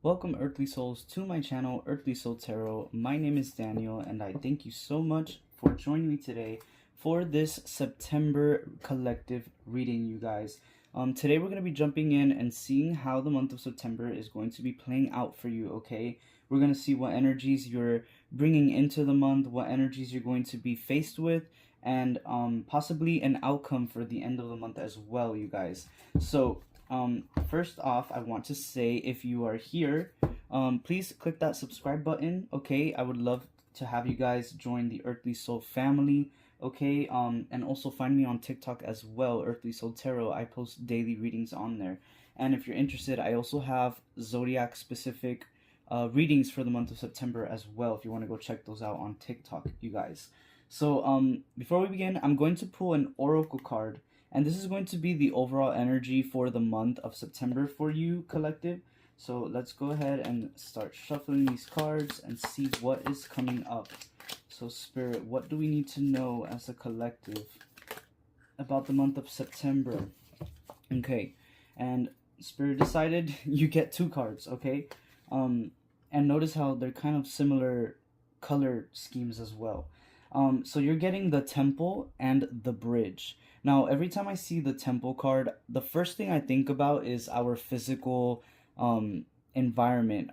Welcome, Earthly Souls, to my channel, Earthly Soul Tarot. My name is Daniel, and I thank you so much for joining me today for this September collective reading, you guys. Today we're going to be jumping in and seeing how the month of September is going to be playing out for you, okay? We're going to see what energies you're bringing into the month, what energies you're going to be faced with, and possibly an outcome for the end of the month as well, you guys. So, first off, I want to say, if you are here, please click that subscribe button, okay? I would love to have you guys join the Earthly Soul family, okay? And also find me on TikTok as well, Earthly Soul Tarot. I post daily readings on there. And if you're interested, I also have zodiac specific readings for the month of September as well, if you want to go check those out on TikTok, you guys. So, before we begin, I'm going to pull an oracle card, and this is going to be the overall energy for the month of September for you, collective. So let's go ahead and start shuffling these cards and see what is coming up. So Spirit, what do we need to know as a collective about the month of September? Okay, and Spirit decided you get two cards, okay? And notice how they're kind of similar color schemes as well. So you're getting the Temple and the Bridge. Now, every time I see the Temple card, the first thing I think about is our physical environment.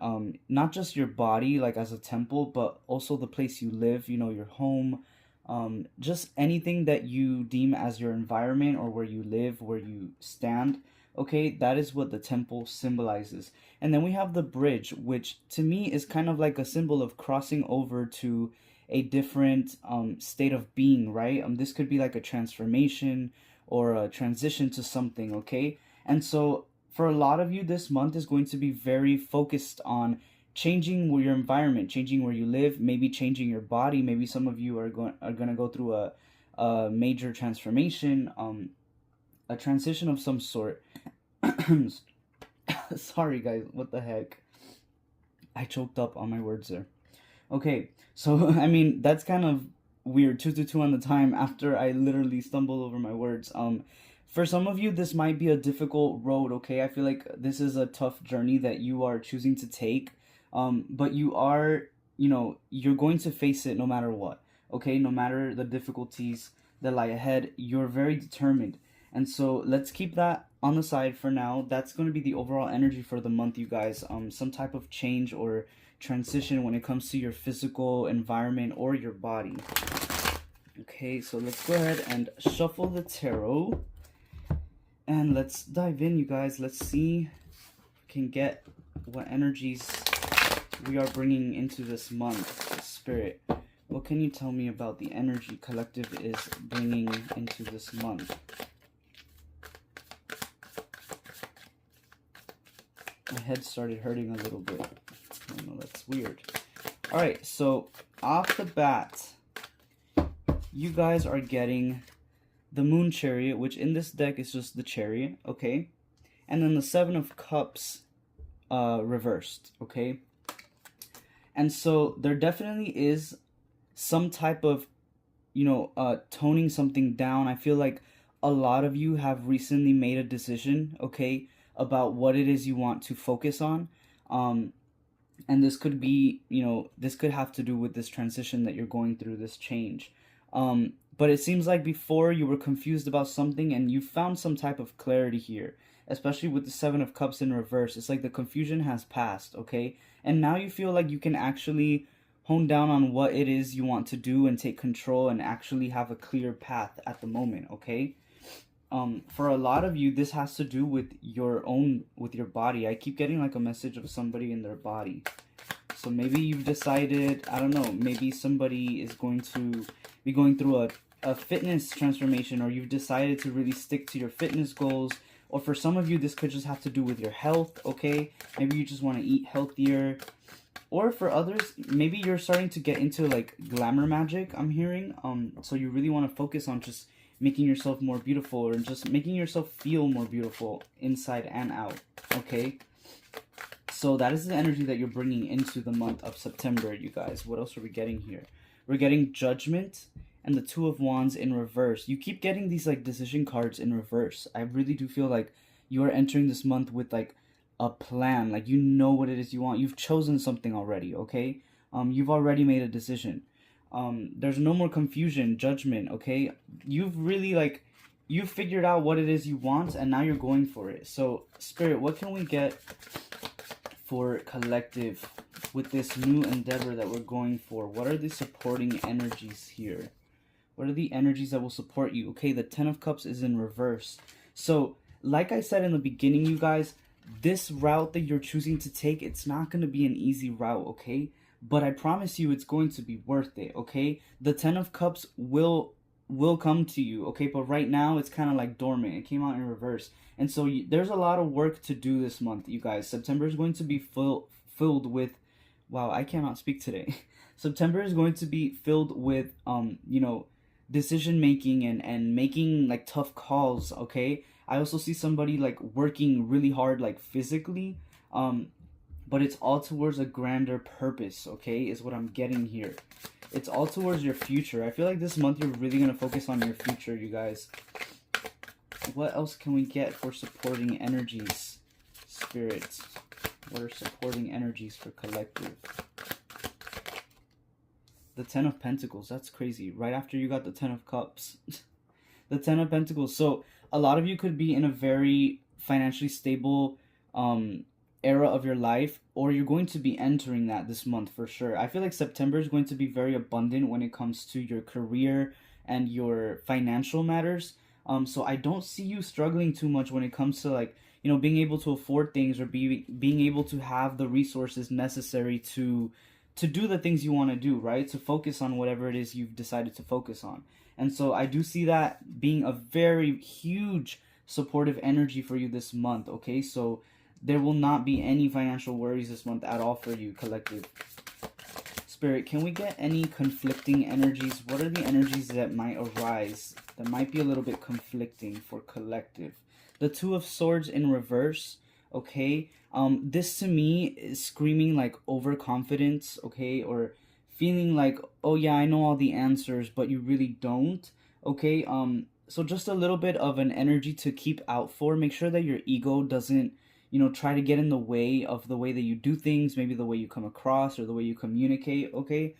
Not just your body, like as a temple, but also the place you live, you know, your home. Just anything that you deem as your environment, or where you live, where you stand. Okay, that is what the temple symbolizes. And then we have the bridge, which to me is kind of like a symbol of crossing over to a different state of being, right? This could be like a transformation or a transition to something, okay? And so for a lot of you, this month is going to be very focused on changing your environment, changing where you live, maybe changing your body. Maybe some of you are going to go through a major transformation, a transition of some sort. Sorry guys, what the heck? I choked up on my words there. Okay, so I mean, that's kind of weird, 2 on the time after I literally stumble over my words. For some of you, this might be a difficult road, okay? I feel like this is a tough journey that you are choosing to take. But you are, you're going to face it no matter what, okay? No matter the difficulties that lie ahead, you're very determined. And so let's keep that on the side for now. That's going to be the overall energy for the month, you guys. Some type of change or transition when it comes to your physical environment or your body. Okay, so let's go ahead and shuffle the tarot. And let's dive in, you guys. Let's see if we can get what energies we are bringing into this month. Spirit, what can you tell me about the energy collective is bringing into this month? My head started hurting a little bit. I know, that's weird. Alright, so off the bat, you guys are getting the Moon Chariot, which in this deck is just the Chariot, okay? And then the Seven of Cups reversed, okay? And so there definitely is some type of, toning something down. I feel like a lot of you have recently made a decision, okay, about what it is you want to focus on. And this could be, this could have to do with this transition that you're going through, this change. But it seems like before you were confused about something and you found some type of clarity here, especially with the Seven of Cups in reverse. It's like the confusion has passed, okay? And now you feel like you can actually hone down on what it is you want to do and take control and actually have a clear path at the moment, okay? For a lot of you, this has to do with your body. I keep getting like a message of somebody in their body. So maybe you've decided, I don't know, maybe somebody is going to be going through a fitness transformation, or you've decided to really stick to your fitness goals. Or for some of you, this could just have to do with your health, okay? Maybe you just want to eat healthier. Or for others, maybe you're starting to get into like glamour magic, I'm hearing. So you really want to focus on just making yourself more beautiful, or just making yourself feel more beautiful inside and out, okay? So that is the energy that you're bringing into the month of September, you guys. What else are we getting here? We're getting Judgment and the Two of Wands in reverse. You keep getting these like decision cards in reverse. I really do feel like you are entering this month with like a plan. Like, you know what it is you want. You've chosen something already, okay? You've already made a decision. There's no more confusion, judgment, okay? You've really, like, you figured out what it is you want, and now you're going for it. So, Spirit, what can we get for collective with this new endeavor that we're going for? What are the supporting energies here? What are the energies that will support you? Okay, the Ten of Cups is in reverse. So, like I said in the beginning, you guys, this route that you're choosing to take, it's not going to be an easy route, okay? But I promise you it's going to be worth it, okay? The Ten of Cups will come to you, okay? But right now it's kind of like dormant. It came out in reverse. And so there's a lot of work to do this month, you guys. September is going to be filled with, wow, I cannot speak today. September is going to be filled with you know, decision making and making like tough calls, okay? I also see somebody like working really hard, like physically, but it's all towards a grander purpose, okay, is what I'm getting here. It's all towards your future. I feel like this month you're really going to focus on your future, you guys. What else can we get for supporting energies, Spirit? What are supporting energies for collective? The Ten of Pentacles, that's crazy. Right after you got the Ten of Cups. The Ten of Pentacles. So a lot of you could be in a very financially stable era of your life, or you're going to be entering that this month for sure. I feel like September is going to be very abundant when it comes to your career and your financial matters. So I don't see you struggling too much when it comes to, like, you know, being able to afford things, or being able to have the resources necessary to do the things you want to do, right? To focus on whatever it is you've decided to focus on. And so I do see that being a very huge supportive energy for you this month, okay? So there will not be any financial worries this month at all for you, collective. Spirit, can we get any conflicting energies? What are the energies that might arise that might be a little bit conflicting for collective? The Two of Swords in reverse, okay? This to me is screaming like overconfidence, okay? Or feeling like, oh yeah, I know all the answers, but you really don't, okay? So just a little bit of an energy to keep out for. Make sure that your ego doesn't, you know, try to get in the way of the way that you do things, maybe the way you come across or the way you communicate, okay?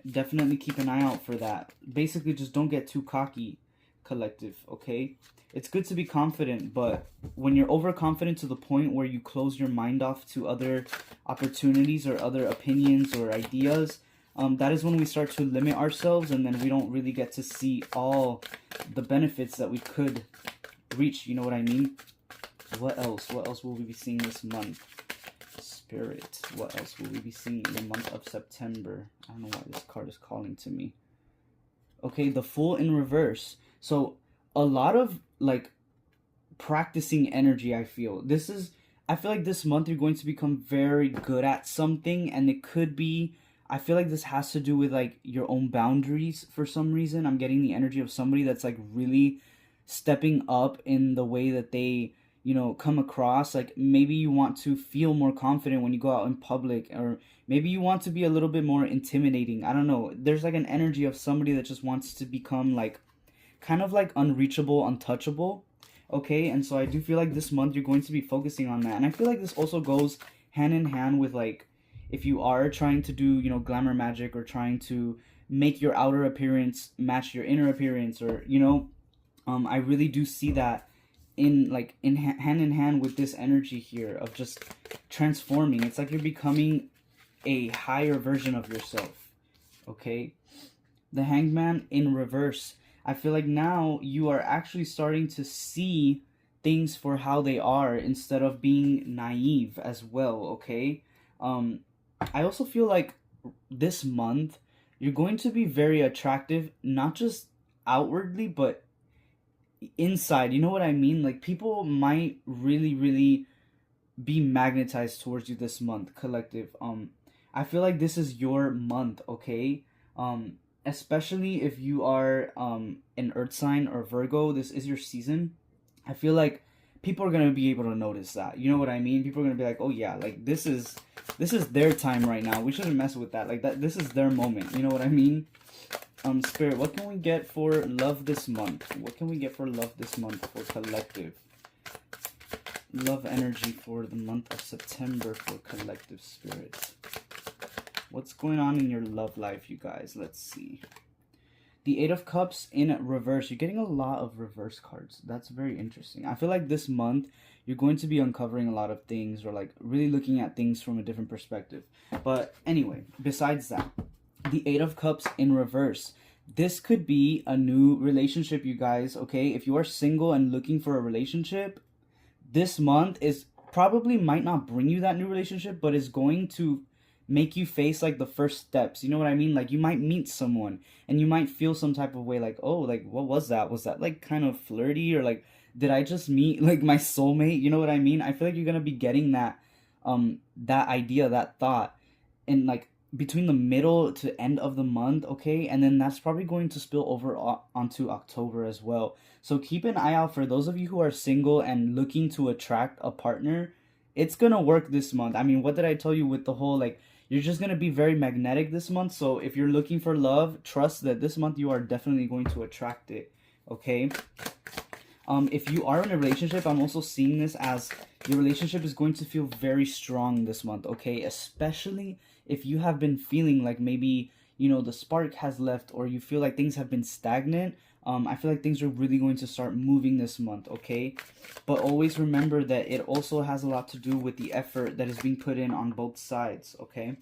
Definitely keep an eye out for that. Basically, just don't get too cocky, collective, okay? It's good to be confident, but when you're overconfident to the point where you close your mind off to other opportunities or other opinions or ideas, that is when we start to limit ourselves, and then we don't really get to see all the benefits that we could reach, you know what I mean? What else? What else will we be seeing this month? Spirit, what else will we be seeing in the month of September? I don't know why this card is calling to me. Okay, the Fool in reverse. So a lot of like practicing energy, I feel. I feel like this month you're going to become very good at something, and it could be, I feel like this has to do with like your own boundaries for some reason. I'm getting the energy of somebody that's like really stepping up in the way that they, you know, come across. Like maybe you want to feel more confident when you go out in public, or maybe you want to be a little bit more intimidating. I don't know. There's like an energy of somebody that just wants to become like kind of like unreachable, untouchable, okay? And so I do feel like this month you're going to be focusing on that. And I feel like this also goes hand in hand with like if you are trying to do, you know, glamour magic, or trying to make your outer appearance match your inner appearance, or, you know, I really do see that in hand in hand with this energy here of just transforming. It's like you're becoming a higher version of yourself, okay? The Hangman in reverse. I feel like now you are actually starting to see things for how they are instead of being naive as well, okay? I also feel like this month you're going to be very attractive, not just outwardly, but inside. You know what I mean? Like people might really, really be magnetized towards you this month, collective. I feel like this is your month, okay? Especially if you are an earth sign or Virgo, this is your season. I feel like people are gonna be able to notice that. You know what I mean? People are gonna be like, oh yeah, like this is their time right now. We shouldn't mess with that. Like that, this is their moment. You know what I mean? Spirit, what can we get for love this month? What can we get for love this month for collective? love energy for the month of September for collective spirits. What's going on in your love life, you guys? Let's see. The Eight of Cups in reverse. You're getting a lot of reverse cards. That's very interesting. I feel like this month you're going to be uncovering a lot of things, or like really looking at things from a different perspective. But anyway, besides that, the Eight of Cups in reverse. This could be a new relationship, you guys, okay? If you are single and looking for a relationship, this month is probably might not bring you that new relationship, but is going to make you face like the first steps. You know what I mean? Like you might meet someone and you might feel some type of way, like, oh, like what was that? Was that like kind of flirty, or like did I just meet like my soulmate? You know what I mean? I feel like you're gonna be getting that idea, that thought, and like between the middle to end of the month, okay? And then that's probably going to spill over onto October as well. So keep an eye out for those of you who are single and looking to attract a partner. It's gonna work this month. I mean, what did I tell you with the whole like you're just gonna be very magnetic this month. So if you're looking for love, trust that this month you are definitely going to attract it. Okay. If you are in a relationship, I'm also seeing this as your relationship is going to feel very strong this month, okay? Especially if you have been feeling like maybe, you know, the spark has left, or you feel like things have been stagnant. I feel like things are really going to start moving this month, okay? But always remember that it also has a lot to do with the effort that is being put in on both sides, okay?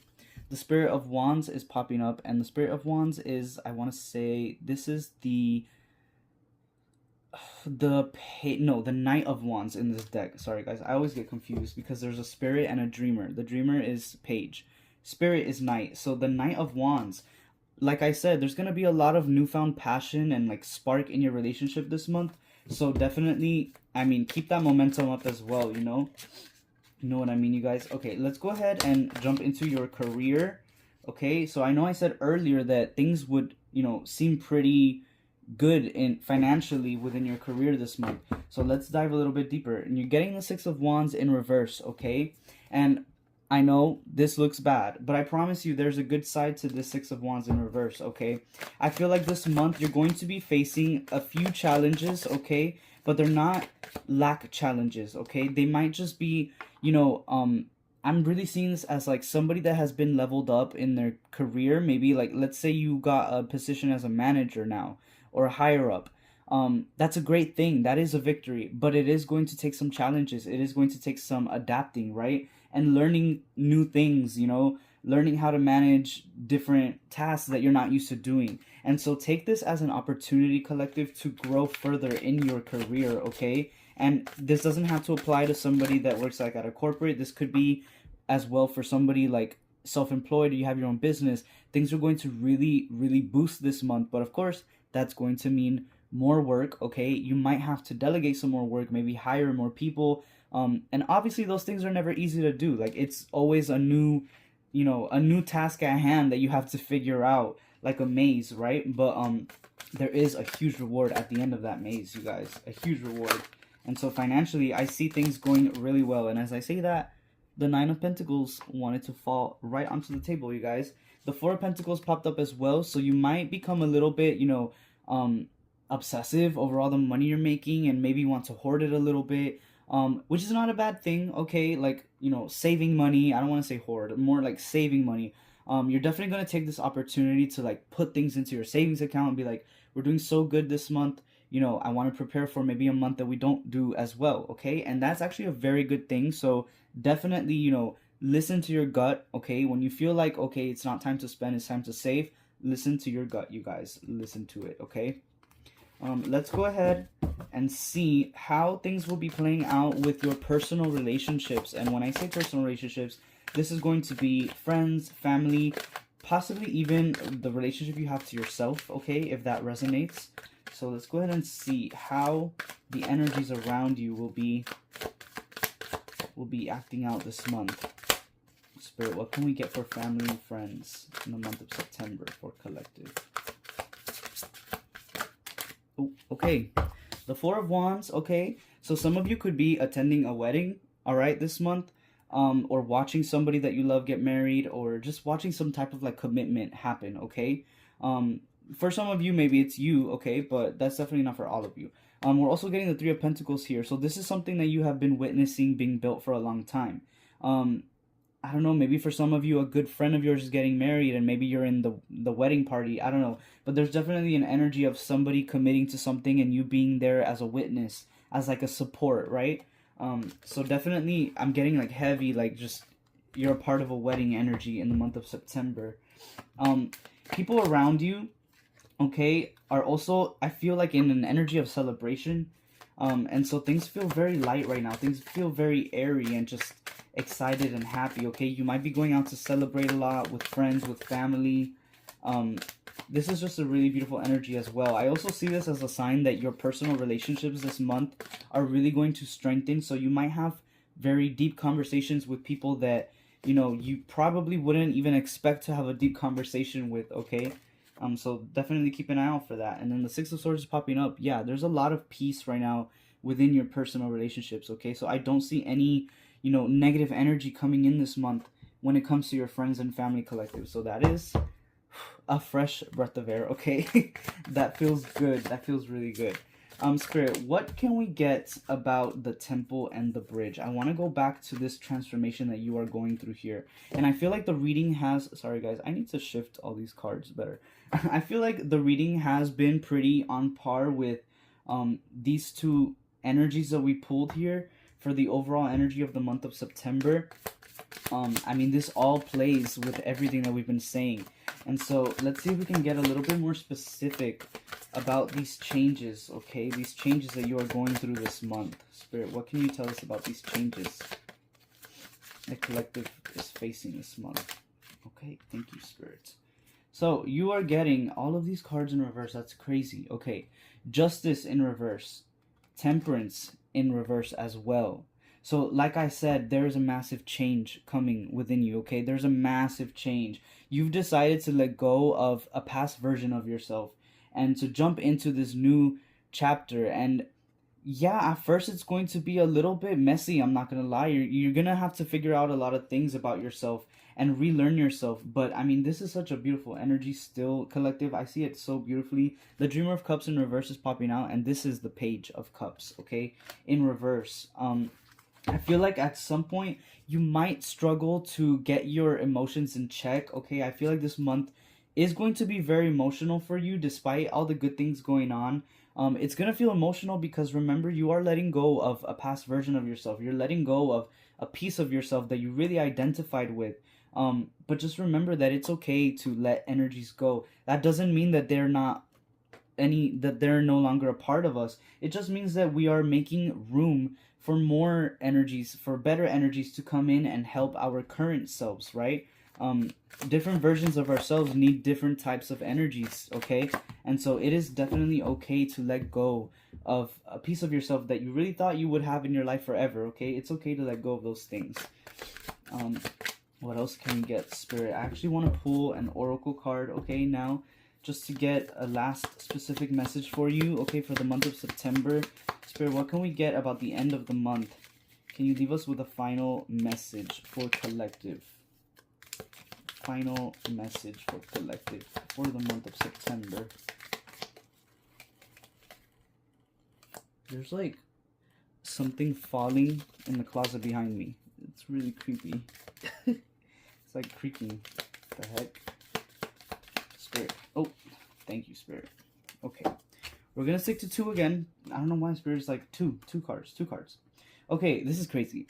The Spirit of Wands is popping up, and the Spirit of Wands is, I want to say, this is the Knight of Wands in this deck. Sorry guys, I always get confused because there's a Spirit and a Dreamer. The Dreamer is Page, Spirit is Knight. So the Knight of Wands, like I said, there's gonna be a lot of newfound passion and like spark in your relationship this month. So definitely, I mean, keep that momentum up as well, you know what I mean, you guys. Okay, let's go ahead and jump into your career. Okay, so I know I said earlier that things would, you know, seem pretty good in financially within your career this month. So let's dive a little bit deeper. And you're getting the Six of Wands in reverse, okay? And I know this looks bad, but I promise you there's a good side to the Six of Wands in reverse, okay? I feel like this month you're going to be facing a few challenges, okay? But they're not lack challenges, okay? They might just be, you know, I'm really seeing this as like somebody that has been leveled up in their career. Maybe like, let's say you got a position as a manager now, or higher up. That's a great thing. That is a victory, but it is going to take some challenges. It is going to take some adapting, right? And learning new things, you know, learning how to manage different tasks that you're not used to doing. And so take this as an opportunity, collective, to grow further in your career, okay? And this doesn't have to apply to somebody that works like at a corporate. This could be as well for somebody like self-employed, or you have your own business. Things are going to really, really boost this month. But of course, that's going to mean more work, okay? You might have to delegate some more work, maybe hire more people. And obviously those things are never easy to do. Like it's always a new, you know, a new task at hand that you have to figure out, like a maze, right? But there is a huge reward at the end of that maze, you guys, a huge reward. And so financially, I see things going really well. And as I say that, the Nine of Pentacles wanted to fall right onto the table, you guys. The Four of Pentacles popped up as well, so you might become a little bit, you know, obsessive over all the money you're making, and maybe want to hoard it a little bit, which is not a bad thing, okay? Like, you know, saving money. I don't want to say hoard, more like saving money. You're definitely going to take this opportunity to like put things into your savings account and be like, we're doing so good this month. You know, I want to prepare for maybe a month that we don't do as well, okay? And that's actually a very good thing. So definitely, you know, listen to your gut, okay? When you feel like, okay, it's not time to spend, it's time to save, listen to your gut, you guys. Listen to it, okay? Let's go ahead and see how things will be playing out with your personal relationships. And when I say personal relationships, this is going to be friends, family, possibly even the relationship you have to yourself, okay, if that resonates. So let's go ahead and see how the energies around you will be acting out this month. Spirit, what can we get for family and friends in the month of September for collective? Oh, okay. The Four of Wands, okay. So some of you could be attending a wedding, all right, this month, or watching somebody that you love get married, or just watching some type of like commitment happen, okay? For some of you, maybe it's you, okay, but that's definitely not for all of you. We're also getting the Three of Pentacles here. So this is something that you have been witnessing being built for a long time. I don't know, maybe for some of you, a good friend of yours is getting married and maybe you're in the wedding party. I don't know. But there's definitely an energy of somebody committing to something and you being there as a witness, as like a support, right? So definitely I'm getting like heavy, like just you're a part of a wedding energy in the month of September. People around you, okay, are also, I feel like, in an energy of celebration. And so things feel very light right now. Things feel very airy and just excited and happy, okay? You might be going out to celebrate a lot with friends, with family. This is just a really beautiful energy as well. I also see this as a sign that your personal relationships this month are really going to strengthen. So you might have very deep conversations with people that, you know, you probably wouldn't even expect to have a deep conversation with, okay? So definitely keep an eye out for that. And then the Six of Swords is popping up. Yeah, there's a lot of peace right now within your personal relationships, okay? So I don't see any, you know, negative energy coming in this month when it comes to your friends and family collective. So that is a fresh breath of air, okay? That feels good. That feels really good. Spirit, what can we get about the temple and the bridge? I want to go back to this transformation that you are going through here. And I feel like the reading has... Sorry, guys. I need to shift all these cards better. I feel like the reading has been pretty on par with these two energies that we pulled here for the overall energy of the month of September. I mean, this all plays with everything that we've been saying. And so let's see if we can get a little bit more specific about these changes, okay? These changes that you are going through this month. Spirit, what can you tell us about these changes the collective is facing this month? Okay, thank you, Spirit. So you are getting all of these cards in reverse. That's crazy. Okay, Justice in reverse. Temperance in reverse as well. So like I said, there's a massive change coming within you, okay? There's a massive change. You've decided to let go of a past version of yourself and to jump into this new chapter. And yeah, at first it's going to be a little bit messy, I'm not going to lie. You're going to have to figure out a lot of things about yourself and relearn yourself. But I mean, this is such a beautiful energy still, collective. I see it so beautifully. The Dreamer of Cups in reverse is popping out, and this is the Page of Cups, okay? In reverse. I feel like at some point you might struggle to get your emotions in check, okay? I feel like this month is going to be very emotional for you despite all the good things going on. It's going to feel emotional because remember, you are letting go of a past version of yourself. You're letting go of a piece of yourself that you really identified with. But just remember that it's okay to let energies go. That doesn't mean that they're no longer a part of us. It just means that we are making room for more energies, for better energies to come in and help our current selves, right? Different versions of ourselves need different types of energies, okay? And so it is definitely okay to let go of a piece of yourself that you really thought you would have in your life forever, okay? It's okay to let go of those things. What else can we get, Spirit? I actually want to pull an oracle card, okay, now, just to get a last specific message for you, okay, for the month of September. Spirit, what can we get about the end of the month? Can you leave us with a final message for collective? Final message for collective for the month of September. There's like something falling in the closet behind me. It's really creepy. It's like creaking. What the heck? Spirit. Oh, thank you, Spirit. Okay. We're going to stick to 2 again. I don't know why Spirit is like two cards. Okay, this is crazy.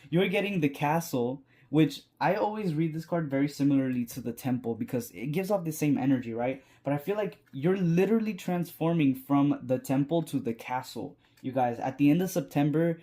You're getting the Castle, which I always read this card very similarly to the Temple because it gives off the same energy, right? But I feel like you're literally transforming from the Temple to the Castle, you guys. At the end of September,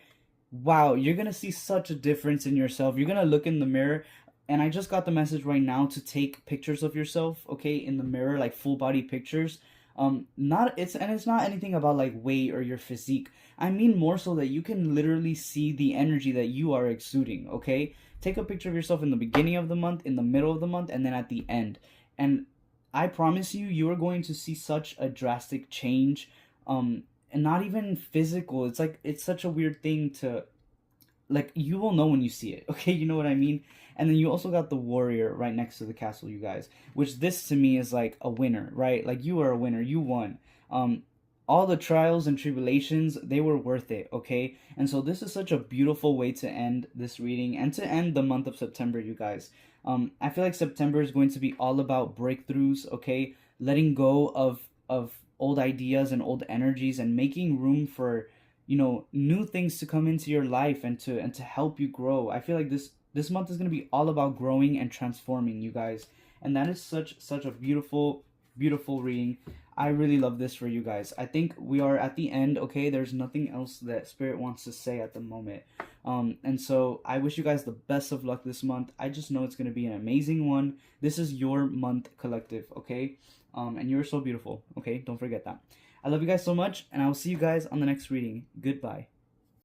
wow, you're going to see such a difference in yourself. You're going to look in the mirror. And I just got the message right now to take pictures of yourself, okay, in the mirror, like full body pictures. It's not anything about like weight or your physique. I mean more so that you can literally see the energy that you are exuding, okay? Take a picture of yourself in the beginning of the month, in the middle of the month, and then at the end. And I promise you, you are going to see such a drastic change. And not even physical. It's like, it's such a weird thing to, like, you will know when you see it, okay? You know what I mean? And then you also got the Warrior right next to the Castle, you guys. Which this to me is like a winner, right? Like, you are a winner. You won. all the trials and tribulations, they were worth it, okay? And so this is such a beautiful way to end this reading and to end the month of September, you guys. I feel like September is going to be all about breakthroughs, okay? Letting go of old ideas and old energies and making room for, new things to come into your life and to help you grow. I feel like this month is going to be all about growing and transforming, you guys. And that is such a beautiful reading. I really love this for you guys. I think we are at the end, okay? There's nothing else that Spirit wants to say at the moment. And so I wish you guys the best of luck this month. I just know it's going to be an amazing one. This is your month collective, okay? And you're so beautiful, okay? Don't forget that. I love you guys so much, and I will see you guys on the next reading. Goodbye.